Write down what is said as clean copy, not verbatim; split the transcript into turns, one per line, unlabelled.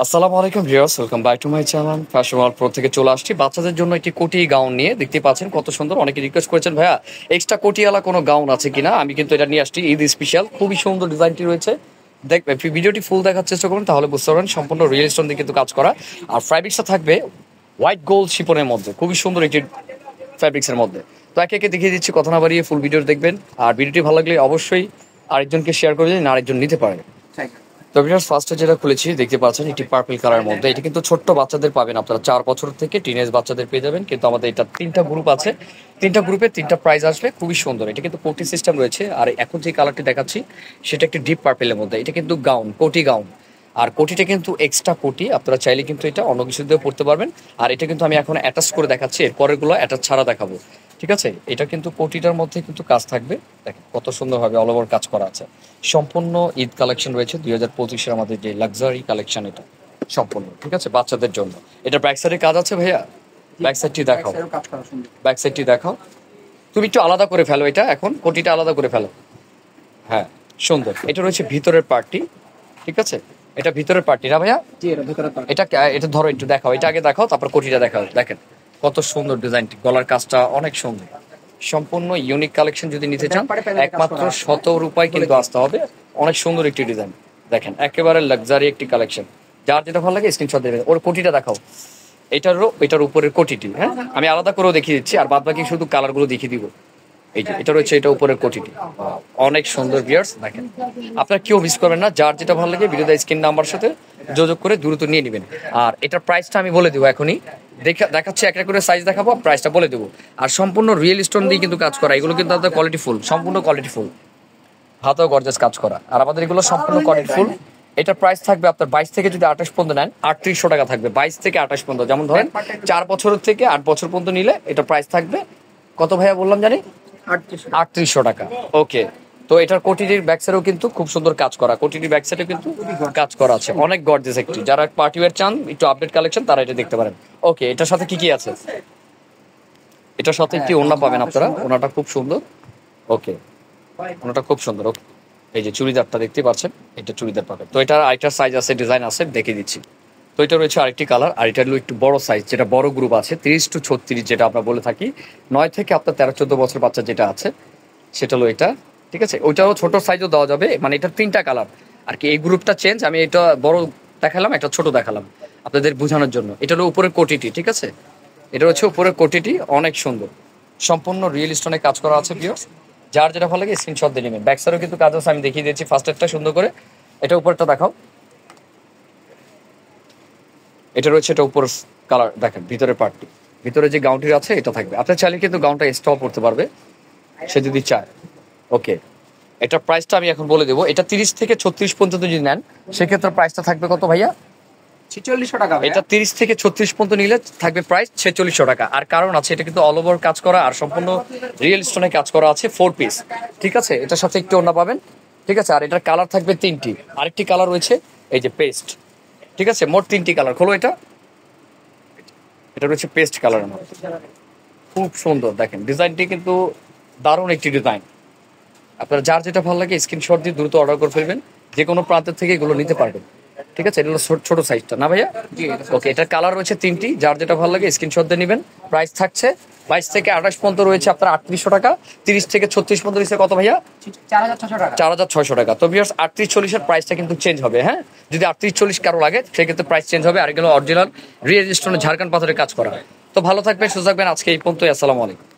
আসসালামু আলাইকুম viewers, welcome back to my channel fashion world pro থেকে চলে আসছি বাচ্চাদের জন্য একটি কোটি গাউন নিয়ে। দেখতে পাচ্ছেন কত সুন্দর। অনেকে রিকোয়েস্ট করেছেন ভাইয়া এক্সট্রা কোটিওয়ালা কোনো গাউন আছে কিনা। আমি কিন্তু এটা নিয়ে আসছি ঈদ স্পেশাল। খুবই সুন্দর ডিজাইনটি রয়েছে। দেখবেন ভিডিওটি ফুল দেখার চেষ্টা করুন, তাহলে বুঝতে পারবেন সম্পূর্ণ রিয়েল স্টোন দিয়ে কিন্তু কাজ করা। আর ফ্যাব্রিক্সটা থাকবে হোয়াইট গোল্ড শিপনের মধ্যে, খুবই সুন্দর একটি ফ্যাব্রিক্সের মধ্যে। তো একে একে দেখিয়ে দিচ্ছি, কথা না বাড়িয়ে ফুল ভিডিও দেখবেন। আর ভিডিওটি ভালো লাগলে অবশ্যই আরেকজনকে শেয়ার করে দিন, আরেকজন নিতে পারে। তো ভিউয়ার্স, ফার্স্টে যেটা খুলেছি দেখতে পাচ্ছেন একটি পার্পল কালারের মধ্যে। এটা কিন্তু ছোট্ট বাচ্চাদের পাবেন আপনারা, 4 বছর থেকে টিনেজ বাচ্চাদের পেয়ে যাবেন। কিন্তু আমাদের এটা 3টা গ্রুপ আছে, 3টা গ্রুপে 3টা প্রাইস আসবে। খুবই সুন্দর। এটা কিন্তু কোটি সিস্টেম রয়েছে। আর এখন যে কালারটি দেখাচ্ছি সেটা একটি ডিপ পার্পেলের মধ্যে। এটা কিন্তু গাউন, কোটি গাউন। আর কোটিটা কিন্তু এক্সট্রা কোটি, আপনারা চাইলে কিন্তু এটা অন্য কিছু দিয়েও পড়তে পারবেন। আর এটা কিন্তু আমি এখন অ্যাটাচ করে দেখাচ্ছি, এরপরেরগুলো অ্যাটাচ ছাড়া দেখাবো। ঠিক আছে, এটা কিন্তু কোটিটার মধ্যে কিন্তু কাজ থাকবে। দেখেন কত সুন্দরভাবে অল ওভার কাজ করা আছে। সম্পূর্ণ ঈদ কালেকশন রয়েছে 2025-এর আমাদের যে লাক্সারি কালেকশন, এটা সম্পূর্ণ ঠিক আছে বাচ্চাদের জন্য। এটা ব্যাক সাইডে কাজ আছে ভাইয়া, ব্যাক সাইডটি দেখাও, ব্যাক সাইডটি দেখাও। তুমি একটু আলাদা করে ফেলো, এটা এখন কোটিটা আলাদা করে ফেলো। হ্যাঁ, সুন্দর। এটা রয়েছে ভিতরের পার্টটি, ঠিক আছে। এটা ভিতরের পার্টটি না ভাইয়া? এটা এটা ধরো একটু দেখাও, এটা আগে দেখাও, তারপর কোটিটা দেখাও। দেখেন কত সুন্দর ডিজাইনটি, গলার কাজটা অনেক সুন্দর। সম্পূর্ণ ইউনিক কালেকশন। যদি নিতে চান একমাত্র 100 রুপায় কিন্তু আসতে হবে। অনেক সুন্দর একটি ডিজাইন, দেখেন একেবারে লাক্সারি একটি কালেকশন। যার যেটা ভালো লাগে স্ক্রিনশট দেবেন। ওর কোটিটা দেখাও, এটার উপরের কোটিটি। হ্যাঁ, আমি আলাদা করেও দেখিয়ে দিচ্ছি, আর বাদ বাকি শুধু কালারগুলো দেখিয়ে দিব। এই যে এটা রয়েছে, এটা উপরের কোটিটি অনেক সুন্দর। ভিউয়ার্স দেখেন, আপনারা কেউ মিস করবেন না। যার যেটা ভালো লাগে ভিডিওতে স্ক্রিন নাম্বার সাথে যোগাযোগ করে দ্রুত নিয়ে নেবেন। আর এটার প্রাইসটা আমি বলে দেবো এখনই। দেখাচ্ছি একটা করে সাইজ দেখাবো, প্রাইসটা বলে দেবো। আর সম্পূর্ণ রিয়েল স্টোন দিয়ে কিন্তু কাজ করা, এগুলো কিন্তু আপনাদের কোয়ালিটি ফুল, সম্পূর্ণ কোয়ালিটি ফুল, হাতেও গর্জাস কাজ করা। আর আমাদের এগুলো সম্পূর্ণ কোয়ালিটি ফুল। এটার প্রাইস থাকবে আপনার 22 থেকে যদি 28 পর্যন্ত নেন 3800 টাকা থাকবে। 22 থেকে 28 পর্যন্ত, যেমন ধরেন 4 বছর থেকে 8 বছর পর্যন্ত নিলে এটা প্রাইস থাকবে কত ভাইয়া বললাম জানি, 3800 টাকা। ওকে, তো এটার কোটিটির ব্যাক সাইডেও কিন্তু খুব সুন্দর কাজ করা, কোটিটির ব্যাক সাইডে কিন্তু কাজ করা আছে, অনেক গর্জিয়াস একটি। যারা পার্টি ওয়্যার চান একটু আপডেট কালেকশন, তারা এটা দেখতে পারেন। ওকে, এটার সাথে কি কি আছে? এটার সাথে একটি ওড়না পাবেন আপনারা, ওড়নাটা খুব সুন্দর। ওকে, ওড়নাটা খুব সুন্দর। ওকে, এই যে চুড়িদারটা দেখতে পাচ্ছেন, এটা চুড়িদার পাবেন। তো এটার আরেকটা সাইজ আছে, ডিজাইন আছে, দেখিয়ে দিচ্ছি। তো এটা রয়েছে আরেকটি কালার। আর এটা হলো একটু বড় সাইজ, যেটা বড় গ্রুপ আছে 30 to 36, যেটা আমরা বলে থাকি। 9 থেকে আপনার 13-14 বছর বাচ্চা যেটা আছে সেটা হলো এটা, ঠিক আছে। ওইটাও ছোট সাইজও দেওয়া যাবে, মানে এটা 3টা কালার আর কি। এই গ্রুপটা চেঞ্জ, আমি এটা বড় দেখালাম, এটা ছোট দেখালাম আপনাদের বোঝানোর জন্য। এটা হলো উপরের কোটিটি, ঠিক আছে। এটা হচ্ছে উপরের কোটিটি, অনেক সুন্দর। সম্পূর্ণ রিয়েল স্টোনে কাজ করা আছে ভিউয়ার্স। যার যেটা ভালো লাগে স্ক্রিনশট দিয়ে নেবেন। ব্যাক সাইডেও কিন্তু কাজ আছে, আমি দেখিয়ে দিয়েছি ফার্স্টেরটা সুন্দর করে। এটা উপরটা দেখাও। এটা রয়েছে, এটা উপর কালার দেখেন, ভিতরের পার্টটি, ভিতরে যে গাউনটি আছে এটা থাকবে। আপনার চাইলে কিন্তু গাউনটা এক্সট্রা পড়তে পারবে সে যদি চায়। ওকে, এটার প্রাইসটা আমি এখন বলে দেবো। এটা 30 থেকে 36 পর্যন্ত যদি নেন সেক্ষেত্রে প্রাইসটা থাকবে কত ভাইয়া?
4600 টাকা।
এটা 30 থেকে 36 পর্যন্ত নিলে থাকবে প্রাইস 4600 টাকা। আর কারণ আছে, এটা কিন্তু অল ওভার কাজ করা আর সম্পূর্ণ রিয়েল স্টোনে কাজ করা আছে, 4 পিস, ঠিক আছে। এটার সাথে একটু ওড়না পাবেন, ঠিক আছে। আর এটার কালার থাকবে 3টি, আরেকটি কালার রয়েছে এই যে পেস্ট, ঠিক আছে। মোট 3টি কালার। খোলো এটা, এটা রয়েছে পেস্ট কালারের মধ্যে, খুব সুন্দর। দেখেন ডিজাইনটি কিন্তু দারুণ একটি ডিজাইন। আপনার যার যেটা ভালো লাগে স্ক্রিনশট দিয়ে দ্রুত অর্ডার করে ফেলবেন। যে কোনো প্রান্তের থেকে এগুলো নিতে পারবেন, ঠিক আছে। এটা হলো ছোট সাইজটা না ভাইয়া? ওকে, এটার কালার রয়েছে 3টি। যার যেটা ভালো লাগে স্ক্রিনশট দিয়ে নেবেন। প্রাইস থাকছে 22 থেকে 28 পর্যন্ত রয়েছে আপনার 3800 টাকা। 30 থেকে 36 পর্যন্ত রয়েছে কত ভাইয়া?
4600 টাকা।
4600 টাকা। তো ভিউয়ার্স 38-40 এর প্রাইসটা কিন্তু চেঞ্জ হবে। হ্যাঁ, যদি 38-40 কারো লাগে সেক্ষেত্রে প্রাইস চেঞ্জ হবে। আর এগুলো অরিজিনাল রিয়েল স্টোনে ঝাড়খান্ড পাথরের কাজ করা। তো ভালো থাকবেন, সুস্থ থাকবেন। আজকে এই পর্যন্তই। আসসালামু আলাইকুম।